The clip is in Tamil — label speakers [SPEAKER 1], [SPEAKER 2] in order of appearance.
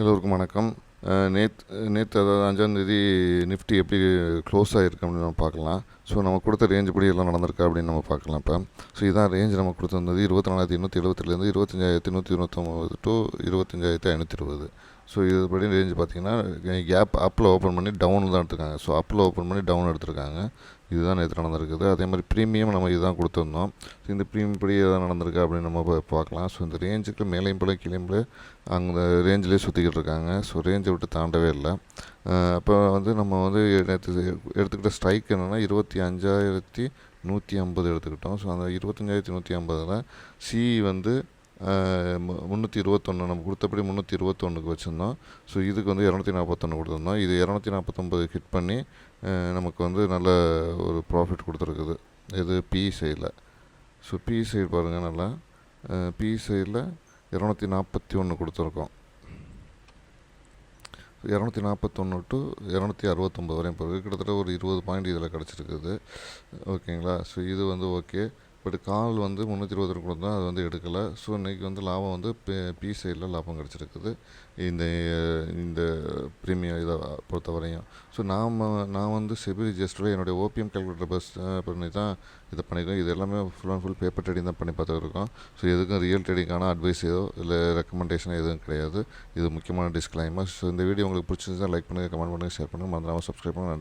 [SPEAKER 1] எல்லோருக்கும் வணக்கம். நேற்று அதாவது 5ஆந்தேதி நிஃப்டி எப்படி க்ளோஸ் ஆகிருக்கு அப்படின்னு நம்ம பார்க்கலாம். ஸோ நம்ம கொடுத்த ரேஞ்ச் படி எல்லாம் நடந்திருக்கா அப்படின்னு நம்ம பார்க்கலாம். இப்போ இதான் ரேஞ்ச் நம்ம கொடுத்துருந்தது 24,870 25,129 டு 25,520. ஸோ இதுபடி ரேஞ்ச் பார்த்திங்கன்னா கேப் அப்பில் ஓப்பன் பண்ணி டவுன் தான் எடுத்துருக்காங்க. ஸோ அப்பில் ஓப்பன் பண்ணி டவுன் எடுத்திருக்காங்க. இதுதான் நேற்று நடந்திருக்குது. அதே மாதிரி ப்ரீமியம் நம்ம இதுதான் கொடுத்துருந்தோம். ஸோ இந்த ப்ரீமியம் படி எதாவது நடந்திருக்கா அப்படின்னு நம்ம பார்க்கலாம். ஸோ இந்த ரேஞ்சுக்கு மேலேயும் போல கீழேயும் போல அந்த ரேஞ்சிலே சுற்றிக்கிட்டு இருக்காங்க. ஸோ ரேஞ்சை விட்டு தாண்டவே இல்லை. அப்போ நம்ம நேற்று எடுத்துக்கிட்ட ஸ்ட்ரைக் என்னென்னா 25,150 எடுத்துக்கிட்டோம். ஸோ அந்த 25,150 சி 321 நம்ம கொடுத்தபடி 321க்கு வச்சுருந்தோம். ஸோ இதுக்கு 241 கொடுத்துருந்தோம். இது 249 ஹிட் பண்ணி நமக்கு நல்ல ஒரு ப்ராஃபிட் கொடுத்துருக்குது. இது பி சைடில். ஸோ பி சைடு பாருங்கள், நல்லா பி சைடில் 241 கொடுத்துருக்கோம். 241 டு 269 வரையும் போகிறது. கிட்டத்தட்ட ஒரு 20 பாயிண்ட் இதில் கிடச்சிருக்குது. ஓகேங்களா? ஸோ இது ஓகே. பட் கால் 320 கொடுத்தா அது எடுக்கலை. ஸோ இன்றைக்கி லாபம் பி சைடில் லாபம் கிடச்சிருக்குது இந்த இந்த ப்ரீமியம் இதை பொறுத்தவரையும். ஸோ நான் செபி ரிஜிஸ்டரில் என்னுடைய ஓபிஎம் கால்குலேட்டர் பஸ் பண்ணி தான் இதை பண்ணியிருக்கோம். இது எல்லாமே full and full paper trading தான் பண்ணி பார்த்துருக்கோம். ஸோ எதுக்கும் ரியல் ட்ரேடிங்கான அட்வைஸ் ஏதோ இல்லை ரெக்கமெண்டேஷன் எதுவும் கிடையாது. இது முக்கியமான டிஸ்க்ளைமர். ஸோ இந்த வீடியோ உங்களுக்கு பிடிச்சிருந்தா லைக் பண்ணுங்கள், கமெண்ட் பண்ணுங்கள், ஷேர் பண்ணுங்கள், மறந்துடாமல் சப்ஸ்கிரைப் பண்ணுங்கள்.